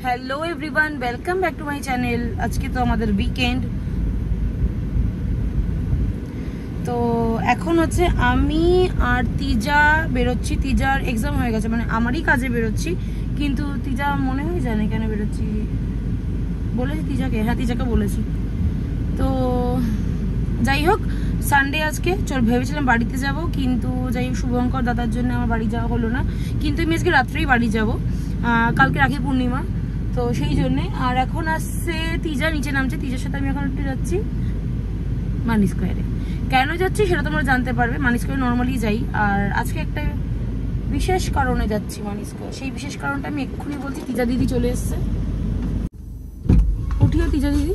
Hello everyone, welcome back to my channel. আজকে তো আমাদের উইকেন্ড, তো এখন হচ্ছে আমি আর তিজা বেরোচ্ছি। তিজার এক্সাম হয়ে গেছে, মানে আমারই কাজে বেরোচ্ছি, কিন্তু তিজা মনে হয় জানে কেন বেরোচ্ছি। বলেছি তিজাকে, হ্যাঁ তিজাকে বলেছি। তো যাই হোক, সানডে আজকে ভেবেছিলাম বাড়িতে যাব, কিন্তু যাই হোক শুভঙ্কর দাদার জন্য আমার বাড়ি যাওয়া হলো না। কিন্তু আমি আজকে রাত্রেই বাড়ি যাব, কালকে রাখি পূর্ণিমা, তো সেই জন্যে। আর এখন আসছে তিজা, নিচে নামছে। তিজার সাথে আমি এখন একটু যাচ্ছি মানি স্কোয়ারে। কেন যাচ্ছি সেটা তোমরা জানতে পারবে। মানি স্কোয়ারে নর্মালি যাই, আর আজকে একটা বিশেষ কারণে যাচ্ছি মানি স্কোয়ার। সেই বিশেষ কারণটা আমি এক্ষুনি বলছি। তিজা দিদি চলে এসছে, উঠিও তিজা দিদি।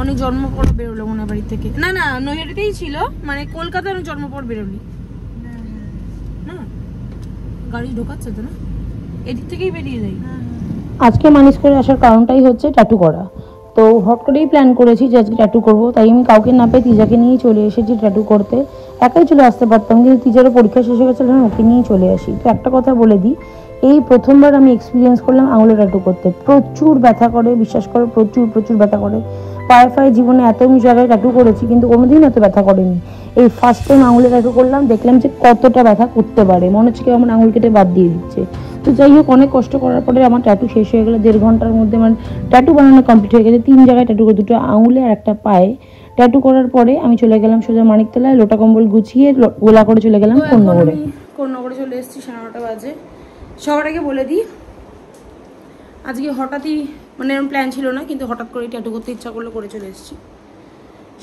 অনেক জন্ম পর বেরোলো মনে বাড়ি থেকে। না না, নৈহাটিতেই ছিল, মানে কলকাতায় অনেক জন্ম পর বেরোলি না। গাড়ি ঢোকাচ্ছে তো না, এদিক থেকেই বেরিয়ে যাই। আজকে মানিস করে আসার কারণটাই হচ্ছে ট্যাটু করা। তো হট করেই প্ল্যান করেছি যে আজকে ট্যাটু করবো, তাই আমি কাউকে না পেয়ে তিজাকে নিয়েই চলে এসেছি ট্যাটু করতে। একাই চলে আসতে পারতাম, কিন্তু তিজারও পরীক্ষা শেষ হয়ে গেছিলো, ওকে নিয়েই চলে আসি। তো একটা কথা বলে দিই, এই প্রথমবার আমি এক্সপিরিয়েন্স করলাম আঙুলে ট্যাটু করতে। প্রচুর ব্যথা করে, বিশ্বাস করো, প্রচুর ব্যথা করে। পায়ে জীবনে এত জায়গায় ট্যাটু করেছি, কিন্তু কোনোদিন এত ব্যথা করেনি। এই ফার্স্ট টাইম আঙুলে ট্যাটু করলাম, দেখলাম যে কতটা ব্যথা করতে পারে। মনে হচ্ছে কেউ আমার আঙুল কেটে বাদ দিয়ে দিচ্ছে। তো যাই হোক, অনেক কষ্ট করার পরে আমার ট্যাটু শেষ হয়ে গেলো। 1.5 ঘন্টার মধ্যে আমার ট্যাটু বানানো কমপ্লিট হয়ে গেছে। 3 জায়গায় ট্যাটু করে, 2টো আঙুলে আর একটা পায়ে। ট্যাটু করার পরে আমি চলে গেলাম সোজা মানিকতলায়, লোটা কম্বল গুছিয়ে গোলা করে চলে গেলাম কোন্নগরে। কোন্নগরে চলে এসেছি, 9:30 বাজে। সবার আগে বলে দিই, আজকে হঠাৎই, মানে এরকম প্ল্যান ছিল না, কিন্তু হঠাৎ করে ট্যাটু করতে ইচ্ছা করলো, করে চলে এসেছি।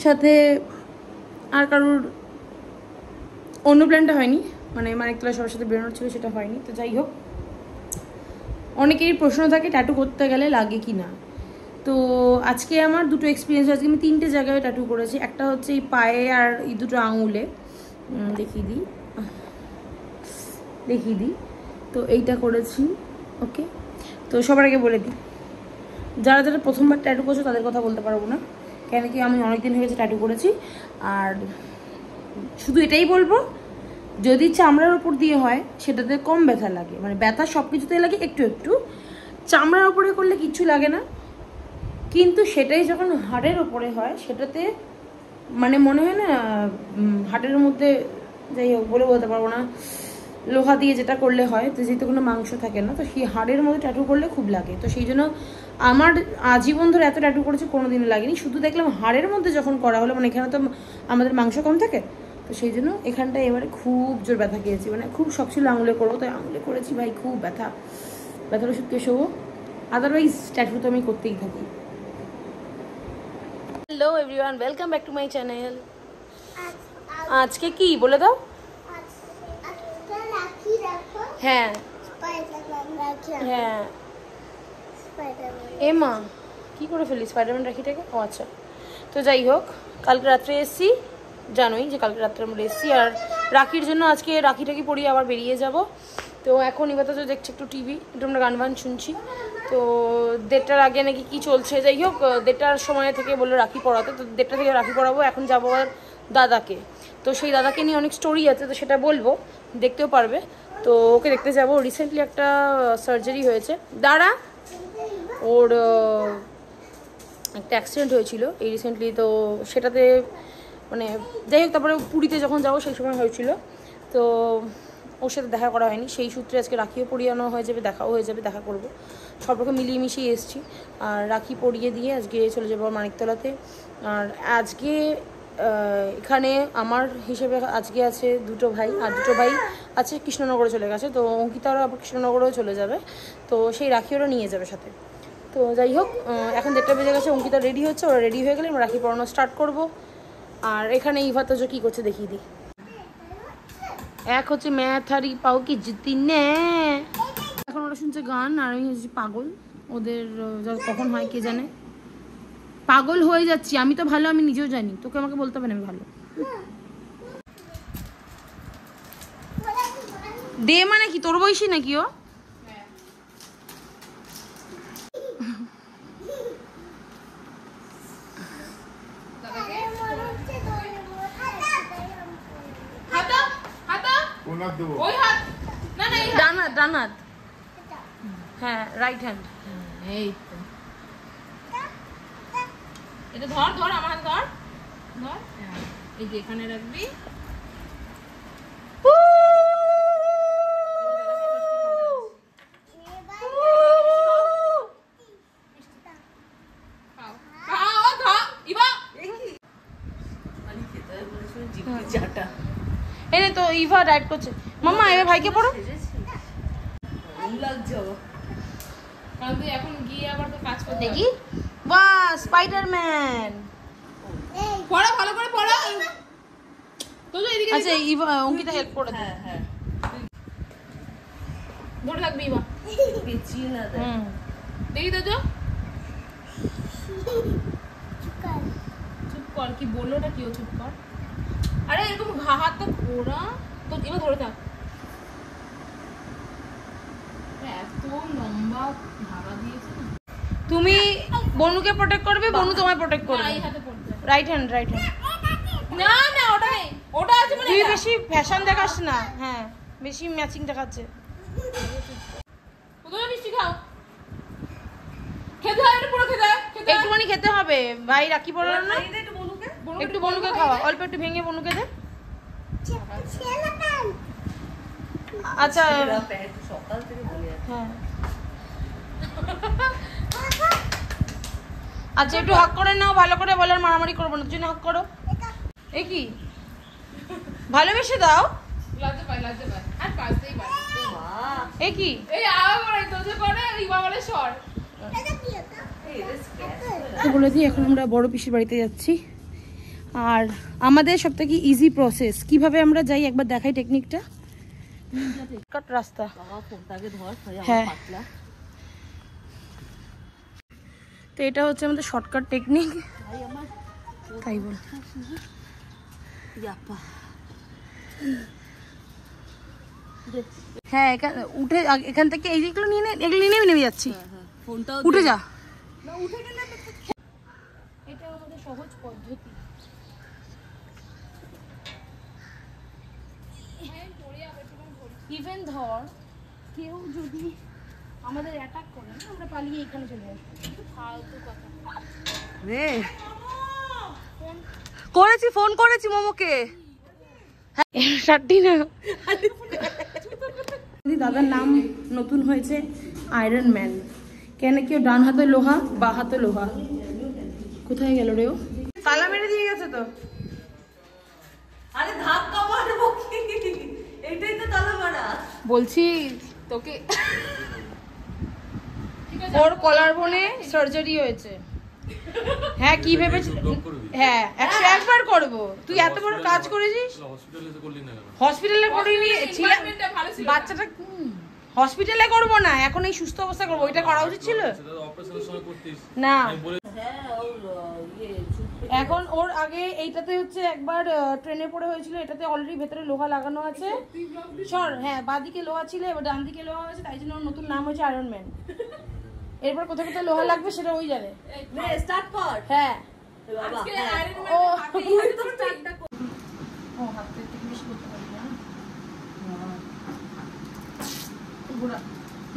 সাথে আর কারোর অন্য প্ল্যানটা হয়নি, মানে মানিকতলায় সবার সাথে বেরোনোর ছিল, সেটা হয়নি। তো যাই হোক, অনেকেরই প্রশ্ন থাকে ট্যাটু করতে গেলে লাগে কি না। তো আজকে আমার দুটো এক্সপিরিয়েন্স। আজকে আমি 3টে জায়গায় ট্যাটু করেছি। একটা হচ্ছে এই পায়ে আর এই দুটো আঙুলে। দেখিয়ে দিই। তো এইটা করেছি, ওকে। তো সবার আগে বলে দিই, যারা প্রথমবার ট্যাটু করছো তাদের কথা বলতে পারবো না, কেন কি আমি অনেকদিন হয়ে গেছে ট্যাটু করেছি। আর শুধু এটাই বলবো, যদি চামড়ার ওপর দিয়ে হয় সেটাতে কম ব্যথা লাগে, মানে ব্যথা সব কিছুতেই লাগে একটু। চামড়ার ওপরে করলে কিচ্ছু লাগে না, কিন্তু সেটাই যখন হাড়ের ওপরে হয় সেটাতে মানে মনে হয় না হাড়ের মধ্যে, যাই হোক বলতে পারবো না, লোহা দিয়ে যেটা করলে হয়, তো যেহেতু কোনো মাংস থাকে না, তো সেই হাড়ের মধ্যে ট্যাটু করলে খুব লাগে। তো সেই জন্য আমার আজীবন ধরে এত ট্যাটু করেছে, কোনোদিন লাগেনি। শুধু দেখলাম হাড়ের মধ্যে যখন করা হলো, মানে এখানে তো আমাদের মাংস কম থাকে, তো সেই জন্য এখানটায় এবারে খুব জোর ব্যথা খেয়েছি। মানে খুব শখ ছিল আঙুলে করবো, তাই আঙুলে করেছি। ভাই খুব ব্যথার ওষুধ কে শোবো, আদারওয়াইজ ট্যাটু তো আমি করতেই থাকি। Hello everyone, welcome back to my channel. আজকে কি বলে দাও? হ্যাঁ হ্যাঁ, এমা কি করে ফেলি স্পাইডারম্যান রাখিটাকে? ও আচ্ছা। তো যাই হোক, কালকে রাত্রে এসছি, জানোই যে কালকে রাত্রে আমরা এসছি। আর রাখির জন্য আজকে রাখিটাকে পরিয়ে আবার বেরিয়ে যাব। তো এখন এবার তো দেখছি একটু টিভি, একটু আমরা গান শুনছি। তো 1:30টার আগে নাকি কি চলছে, যাই হোক 1:30টার সময় থেকে বললো রাখি পড়াতে। তো 1:30টা থেকে রাখি পড়াবো। এখন যাবো আর দাদাকে, তো সেই দাদাকে নিয়ে অনেক স্টোরি আছে, তো সেটা বলবো, দেখতেও পারবে। তো ওকে দেখতে যাবো। রিসেন্টলি একটা সার্জারি হয়েছে, ওর একটা অ্যাক্সিডেন্ট হয়েছিল এই রিসেন্টলি, তো সেটাতে মানে যাই হোক, তারপরে পুরীতে যখন যাবো সেই সময় হয়েছিল, তো ওর সাথে দেখা করা হয়নি। সেই সূত্রে আজকে রাখিও পরিয়ানো হয়ে যাবে, দেখাও হয়ে যাবে, দেখা করবো। সব রকম মিলিয়ে মিশিয়ে এসছি। আর রাখি পরিয়ে দিয়ে আজকে চলে যাবো মানিকতলাতে। আর আজকে এখানে আমার হিসেবে আজকে আছে 2টো ভাই, আর 2টো ভাই আছে কৃষ্ণনগরে চলে গেছে। তো অঙ্কিতারও আবার কৃষ্ণনগরেও চলে যাবে, তো সেই রাখিওরা নিয়ে যাবে সাথে। তো যাই হোক, এখন 1:30টা বেজে গেছে, অঙ্কিতা রেডি হচ্ছে। ওরা রেডি হয়ে গেলে আমরা রাখি পড়ানো স্টার্ট করবো। আর এখানে ইভাতাজ কি করছে দেখিয়ে দিই। এক হচ্ছে ম্যাথ আর পাও কি জিতি নে। এখন ওরা শুনছে গান, আর আমি হচ্ছে পাগল। ওদের কখন হয় কে জানে, পাগল হয়ে যাচ্ছি। আমি তো ভালো, আমি নিজেও জানি, তোকে আমাকে বলতে হবে না আমি ভালো। দে মানে কি, তোর বয়সী নাকি ও? ওই হাত ডান হাত ডান হাত, হ্যাঁ রাইট হ্যান্ড। এই তো এটা ধর ধর আমার হাতে ধর ধর, এই যে এখানে রাখবি। এনে তো ইভা ডায়েট করছে। মাম্মা এবার ভাইকে পড়ো। কারণ তুই এখন গিয়ে আবার তো কাজ করতে দেখি, বাহ স্পাইডারম্যান। পড়া ভালো করে পড়া। তো এদিকে আচ্ছা ইভা অঙ্কিতা হেল্প করে দে। হ্যাঁ ধরে থাকবি ইভা, দেখি তো যো। চুপ কর, কি বললো ওটা, কি ও চুপ কর। আরে এরকম হাতটা ঘোরা তো, এবার ধরে থাক। এত লম্বা ধারা দিয়েছে না। তুমি বনুকে প্রোটেক্ট করবে, বনু তোমায় প্রোটেক্ট না, করবে। এই হাতে পড়তে হবে। Right hand right hand. না না ওটা নেই, ওটা আছে মানে তুই এটা। বেশি ফ্যাশন দেখাস না, হ্যাঁ বেশি ম্যাচিং দেখাচ্ছে। ওদের মিষ্টি খাও, খেতে হয়, এটা পুরো খেতে হয়, খেতে হয়। একটুখানি খেতে হবে, ভাই রাখি পড়লো না, বনুকে একটু বনুকে খাওয়া, অল্প একটু ভেঙে বনুকে দে। আচ্ছা হ্যাঁ আচ্ছা একটু হাক করে নাও, ভালো করে বলো, আর মারামারি করবো না, জন্য হাক করো। এ কি ভালোবেসে দাও, লাজে পায় আর পাশতেই পায়। এ কি এই আবার তোজে করে ইবা বলে সর। বলে দিই এখন আমরা বড় পিসির বাড়িতে যাচ্ছি, আর আমাদের সব থেকে ইজি প্রসেস কিভাবে আমরা যাই একবার দেখাই টেকনিকটা। কাট রাস্তা, হ্যাঁ তো এটা হচ্ছে আমাদের শর্টকাট টেকনিক, তাই বল। হ্যাঁ উঠে এখান থেকে এই যেগুলো নিয়ে এগুলো নিয়ে নেমে যাচ্ছি, উঠে যা। এটা আমাদের সহজ পদ্ধতি। ইভেন ধর কেউ যদি আমাদের অ্যাটাক করে, আমরা পালিয়ে এখানে চলে আসবো। ফালতু কথা রে, করেছি ফোন করেছি মোমোকে, সাতটি না। দাদার নাম নতুন হয়েছে আয়রন ম্যান, কেন কেউ ডান হাতে লোহা বা হাতে লোহা। কোথায় গেল রে ও? তালা মেরে দিয়ে গেছে তো। আরে ধাক্কা মারবো কি, এটাই তো তালা মারা। বলছি তোকে ওর কলার বোনে সার্জারি হয়েছে। হ্যাঁ কি ভেবেছিস? হ্যাঁ 101 করবো। তুই এত বড় কাজ করেছিস, হসপিটালে করিনি, বাচ্চাটা হসপিটালে করবো না, এখন এই সুস্থ অবস্থা করবো, ওইটা করা উচিত ছিল না। এখন ওর আগে এইটাতে হচ্ছে একবার ট্রেনে পড়ে হয়েছিল, এটাতে অলরেডি ভেতরে লোহা লাগানো আছে। সর, হ্যাঁ বাঁদিকে লোহা ছিল, এবার ডান দিকে লোহা হয়েছে, তাই জন্য ওর নতুন নাম হয়েছে আয়রন ম্যান। এরপর কোথায় কোথায় লোহা লাগবে সেটা ওই জানে। স্টার্ট কর। হ্যাঁ বাবা ও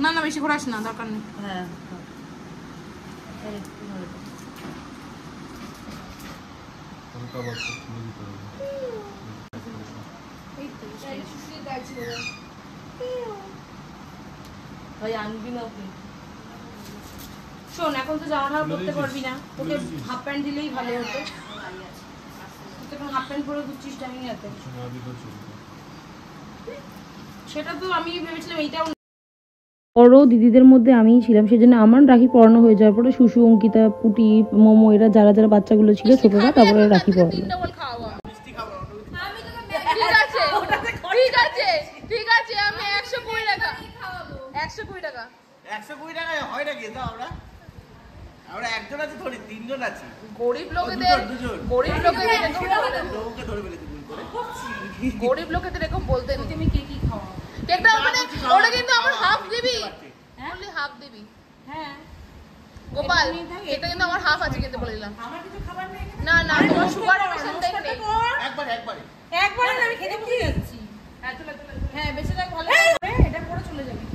না না বেশি ঘোরাস না, দরকার নেই। হ্যাঁ ভাই আনবি না তুই। শোন, এখন তো জামা টামা পরতে পারবি না, তোকে হাফ প্যান্ট দিলেই ভালো হতো। তুই এখন হাফ প্যান্ট পরে ঘুরছিস টাইমিং এতে, সেটা তো আমি ভেবেছিলাম এইটাও। বড় দিদিদের মধ্যে আমিই ছিলাম, সেজন্য আমার রাখি পরানো হয়ে যাওয়ার পরে সুসু, অঙ্কিতা, পুটি, মোমো এরা যারা যারা বাচ্চাগুলো ছিল ছোটরা, তারপরে রাখি পরালো। ঠিক আছে আমি 120 টাকা 120 টাকা 120 টাকায় হয় নাকি? তো আমরা একজন আছে, ধরি তিনজন আছি। গরিব লোকেদের গরিব লোকেদের এরকম বলতে নেই। তুমি কে কি খাওয়া? কেকটা মানে ওটা কিন্তু আমার হাফ দিবি, অনলি হাফ দিবি। হ্যাঁ গোপাল এটা কিন্তু আমার হাফ আছে, কিন্তু বলে দিলাম। আমার কিছু খাবার নেই না না তোমার সুগার পেশেন্ট নেই। একবারে একবারে আমি খেতে বসে যাচ্ছি। হ্যাঁ বেঁচে থাক ভালো। এটা করে চলে যাবি।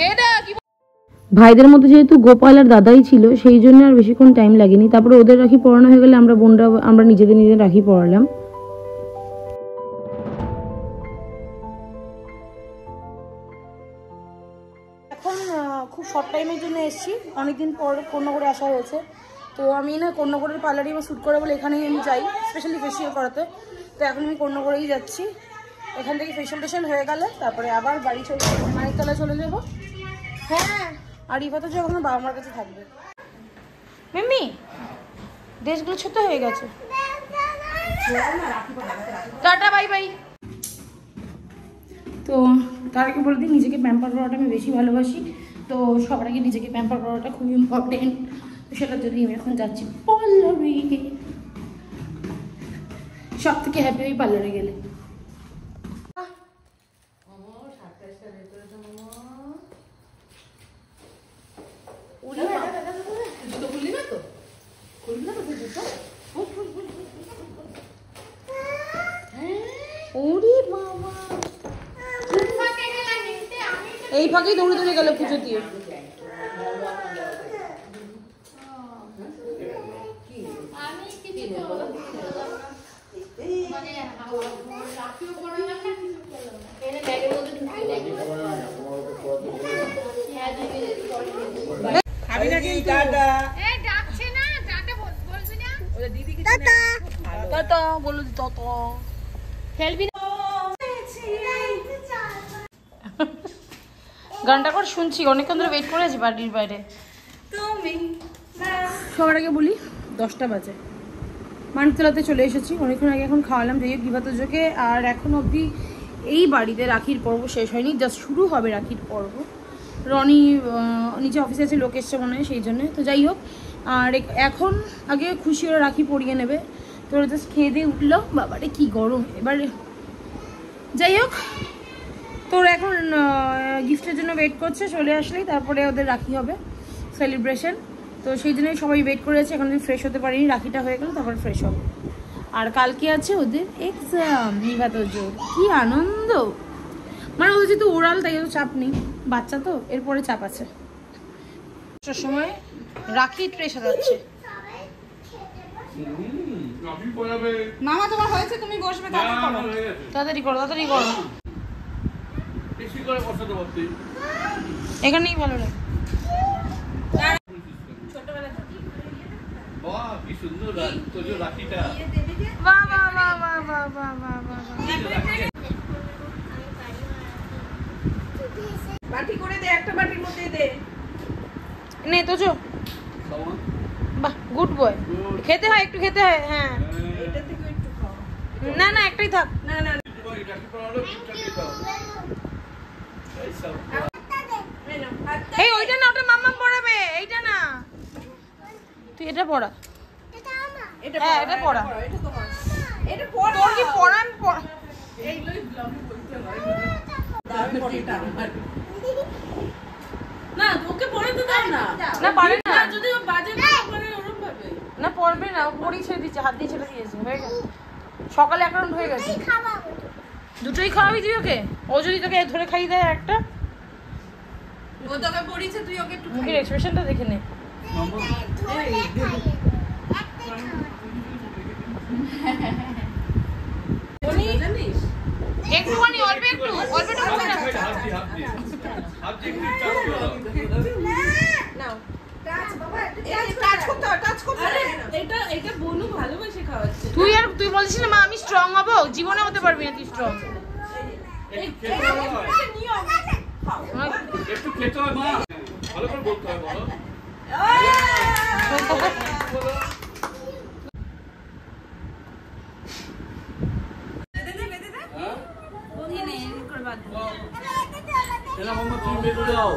এটা কি ভাইদের মধ্যে যেহেতু গোপাল আর দাদাই ছিল সেই জন্য আর বেশিক্ষণ টাইম লাগেনি। তারপরে ওদের রাখি পরানো হয়ে গেলে আমরা নিজেদের রাখি পরালাম। এখন খুব শর্ট টাইমের জন্য এসেছি, অনেকদিন পর কন্যাগড়ে আসা হয়েছে। তো আমি না কন্যাগড়ের পার্লারে এবার শ্যুট করে বলে এখানেই আমি যাই স্পেশালি ফেসিয়াল করাতে। তো এখন আমি কন্যাগড়েই যাচ্ছি। এখান থেকে ফেশিয়াল টেশিয়াল হয়ে গেলে তারপরে আবার বাড়ি চলে যাবো, মানিকতলা চলে যাবো। হ্যাঁ, আর ইফা তো যখন বাবা মার কাছে থাকবে। মিম্মি ড্রেসগুলো ছোট হয়ে গেছে। Tata bye bye. তো তার আগে বলে দিই, নিজেকে প্যাম্পার করাটা আমি বেশি ভালোবাসি। তো সবার আগে নিজেকে প্যাম্পার করাটা খুব ইম্পর্টেন্ট। তো সেটার জন্য আমি এখন যাচ্ছি পার্লারে। সব থেকে হ্যাপি ওই পার্লারে গেলে। এই ফাঁকেই দৌড়ে দৌড়ে গেল পুজো দিয়ে। গানটা করে শুনছি, অনেকক্ষণ ধরে ওয়েট করে আছি বাড়ির বাইরে। সবার আগে বলি 10টা বাজে, মানিকতলাতে চলে এসেছি অনেকক্ষণ আগে। এখন খাওয়ালাম যাই বিভাতজকে। আর এখন অবধি এই বাড়িতে রাখির পর্ব শেষ হয়নি, জাস্ট শুরু হবে রাখির পর্ব। রনি নিচে অফিসে আছে, লোক এসছে মনে হয় সেই জন্যে। তো যাই হোক, আর এখন আগে খুশি ওরা রাখি পরিয়ে নেবে। তো ওরা জাস্ট খেয়ে দিয়ে উঠলো। বাবারে কি গরম এবারে। যাই হোক, তো ওরা এখন গিফটের জন্য ওয়েট করছে, চলে আসলেই তারপরে ওদের রাখি হবে সেলিব্রেশন। তো সেই জন্যই সবাই ওয়েট করে আছে। এখন ফ্রেশ হতে পারিনি, রাখিটা হয়ে গেল তারপর ফ্রেশ হবে। আর কালকে আছে ওদের এক্সাম, নিভাতজোর। কি আনন্দ, মানে ওদের যেহেতু ওরাল তাই তো চাপ নেই, বাচ্চা তো এরপরে চাপ আছে। সময় রাখি ট্রে সাজাচ্ছে। মামা তোমার হয়েছে, তুমি বসবে। তাড়াতাড়ি করো তাড়াতাড়ি করো, এখানেই ভালো লাগে। বাটি করে দে, একটা বাটির মধ্যে দে। নে তো চো, বাহ গুড বয়। খেতে হয়, একটু খেতে হয়। হ্যাঁ, এটা থেকে একটু খাও। না না একটাই থাক। না না এই ওইটা না, ওটা মাম্মা পড়াবে, এইটা না, তুই এটা পড়া। এটা হ্যাঁ এটা পড়া, এটা তোমার, এটা পড়া। তোর কি পড়া? আমি পড়া এইগুলোই ব্লগে বলতে হয়। দামি পড়িটা আমার না, ওকে পড়াতে দাও না। না পারে না, যদি ও বাজে কথা বলে ওরকম ভাবে না পড়বে না। ও পড়ি ছেড়ে দিচ্ছে, হাত দিয়ে ছেড়ে দিয়েছে, হয়ে গেছে। সকালে এক রাউন্ড হয়ে গেছে। দুটোই খাওয়াবি তুই ওকে? ও যদি তোকে ধরে খাইয়ে দেয় একটা, ও তোকে পড়িয়েছে, তুই ওকে একটু মুখের এক্সপ্রেশনটা দেখে নে। জানিস একটুখানি, অল্প একটু, অল্প একটু মুখে রাখ। নাও টাচ বাবা, টাচ করতে হয়, টাচ করতে হয়। এটা এটা বনু ভালোবাসে খাওয়াচ্ছে। তুই বলছিস না মা আমি স্ট্রং হব, জীবনে হতে পারবি না তুই স্ট্রং। একটু খেতে হয় মা, ভালো করে বলতে হয় বলো। তুমি বেঁধে দাও।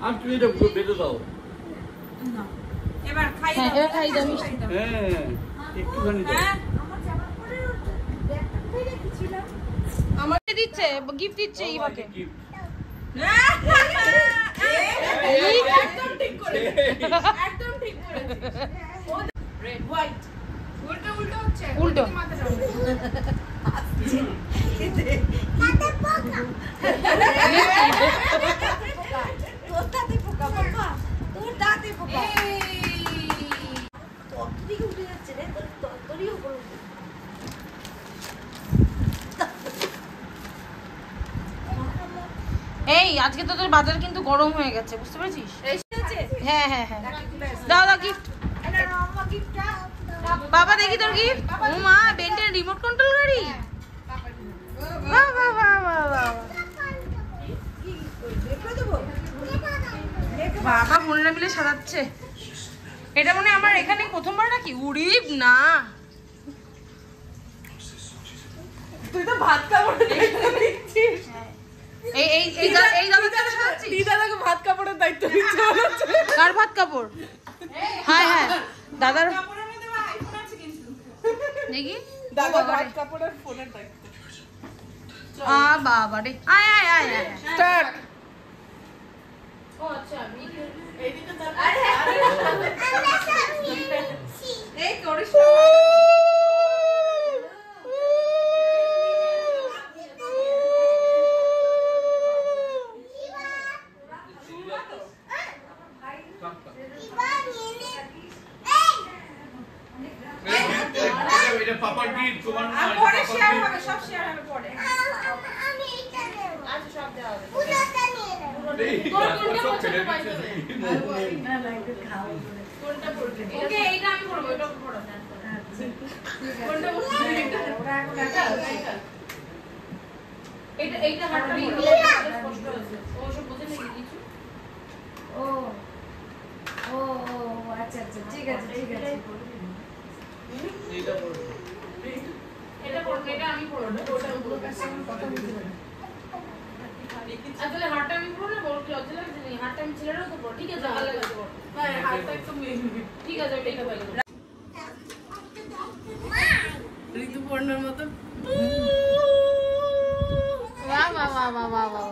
আর তুমি এটা বেঁধে দাও। এবার খাই হ্যাঁ এবার খাই দাও মিষ্টি। হ্যাঁ একটুখানি দাও। আমার দিচ্ছে গিফট দিচ্ছে ইভাকে। একদম ঠিক করেছিস, একদম ঠিক করেছিস। রেড হোয়াইট উল্টো উল্টো হচ্ছে উল্টো। মাথাটা তোর দাঁতে পোকা বাবা, তোর দাঁতে পোকা। তরকারি উঠে যাচ্ছে রে, তোর তরকারিও উপরে উঠে। এই আজকে তোদের বাজার কিন্তু গরম হয়ে গেছে, বুঝতে পেরেছিস? এসেছে? হ্যাঁ হ্যাঁ হ্যাঁ, দাও দাও গিফট। এটা মামা গিফটটা। বাবা দেখি তোর গিফট। ও মা, বেন্টের রিমোট কন্ট্রোল গাড়ি। বাহ বাহ বাহ বাহ বাহ। কি দেখে দেবো? বাবা বোনেরা মিলে সাজাচ্ছে। এটা মনে হয় আমার এখানে প্রথমবার নাকি? উড়িব না। তুই তো ভাত কাপড়ে দিচ্ছিস। এই এই এই এই দাদাকে সাজাচ্ছি। দিদাকে ভাত কাপড়ের দায়িত্ব দিচ্ছে। কার ভাত কাপড়? হ্যাঁ হ্যাঁ, দাদার। কাপড়ের মধ্যে আইফোন আছে কিন্তু। দেখি দাদা ভাত কাপড়ের ফোনের দায়িত্ব। বাবা রে, আয় আয় আয় আয়। স্টার্ট। ও আচ্ছা, এইদিকে আরে এই করিস না। এটা পাপার গিফট, তোমার না, আর এটা পরে পাপার শেয়ার gift। হবে, সব শেয়ার হবে পরে। আচ্ছা সব দেওয়া হবে। এই, তারপর সব ফেলে দিচ্ছে। কোনটা পড়বে? ওকে এইটা আমি করব, এটা করব। কোনটা পড়বে? ওরা এখন কাটা। এটা এইটা হাতটা বড় স্পষ্ট হচ্ছে। ও সব বোঝে নাকি কিছু? ও ও ও আচ্ছা আচ্ছা ঠিক আছে ঠিক আছে। এইটা পড়ো। এটা করব, এটা আমি করব। ওটা পুরো কাস্টমার কথা বলতে পারে। আসলে হাতটা আমি করব না, বড় কি লজ্জা লাগছে নি? হাতটা আমি ছেলেরও তো করব। ঠিক আছে, ভালো লাগছে করব। হ্যাঁ হাতটা একটু মেয়ে ঠিক আছে, আমি এটা ভালো করব। ঋতুপর্ণার মতো। বাহ বাহ বাহ বাহ বাহ বাহ।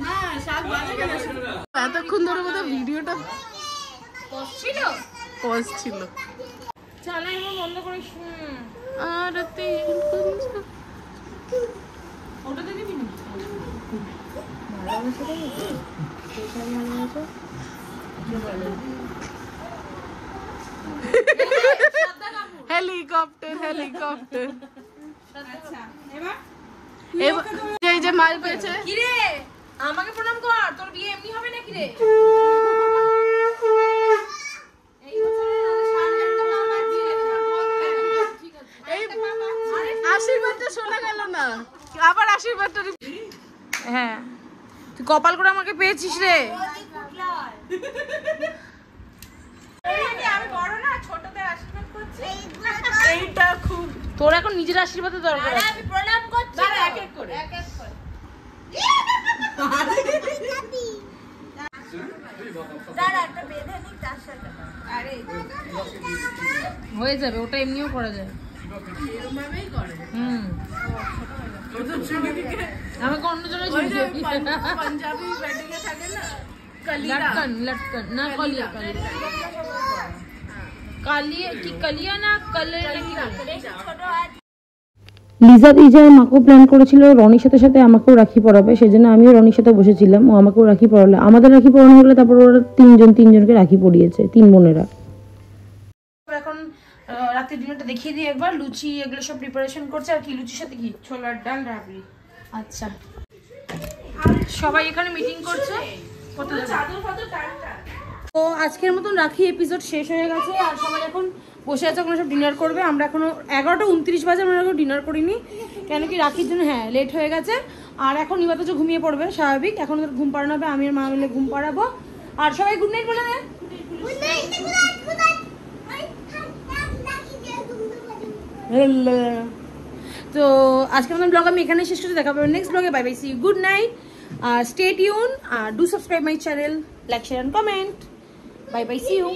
না সাত বাজে কেন? এতক্ষণ ধরে বোধ ভিডিওটা ছিল পজ ছিল। চালাই আমার বন্ধ করিস। আর ওটাতে দিবি না? Helicopter helicopter. আচ্ছা এবার এবার এই যে মাল পেয়েছে। কি রে, আমাকে প্রণাম কর। তোর বিয়ে এমনি হবে নাকি রে? এই বছরে আমার বিয়ে। ঠিক আছে। এই আশীর্বাদটা শোনা গেল না, আবার আশীর্বাদটা হ্যাঁ, তুই কপাল করে আমাকে পেয়েছিস রে। আমি বড় না, ছোটদের আশীর্বাদ করছি। এইটা খুব তোর এখন নিজের আশীর্বাদের দরকার আছে। আমি প্রণাম করছি। দাঁড়া এক এক করে। এক এক করে। দাঁড়া একটা বেঁধে নি তার সাথে। আরে হয়ে যাবে, ওটা এমনিও করা যায়। এরকম ভাবেই করে। হুম, আমাকে অন্য জায়গায় ঝুঁকে পাঞ্জাবি ওয়েডিং এ থাকে না কলিরা। লটকন লটকন না, কলিয়া কলিয়া কালিয়া কি কলিয়া না কলে নাকি বলে? ছোট হাত লিজা দিজা মাকেও প্ল্যান করেছিল রনির সাথে সাথে আমাকেও রাখি পরাবে, সেজন্য আমিও রনির সাথে বসেছিলাম। ও আমাকেও রাখি পরালো। আমাদের রাখি পরানো হলে তারপর ওরা তিনজনকে রাখি পরিয়েছে, 3 বোনেরা। এখন রাতে ডিনারটা দেখিয়ে দিই একবার। লুচি এগুলো সব প্রিপারেশন করছে। আর কি লুচির সাথে কি? ছোলার ডাল রাবড়ি। আচ্ছা, সবাই এখানে মিটিং করছে। চাদর ফাদর টানটা। তো আজকের মতন রাখি এপিসোড শেষ হয়ে গেছে। আর সবাই এখন বসে আছে, ওখানে সব ডিনার করবে। আমরা এখনো 11:29 বাজে, আমরা এখনো ডিনার করিনি, কেন কি রাখির জন্য। হ্যাঁ, লেট হয়ে গেছে। আর এখন নিবাতজ ঘুমিয়ে পড়বে স্বাভাবিক। এখন ওদের ঘুম পাড়ানো হবে, আমি আর মা মিলে ঘুম পাড়াবো। আর সবাই গুড নাইট বলে দেয়। তো আজকের মতন ব্লগ আমি এখানে শেষ করতে, দেখা পাবো next blog. Bye bye, see you, good night. আর স্টে টিউন, আর do subscribe my channel, like share and comment. Bye bye, see you.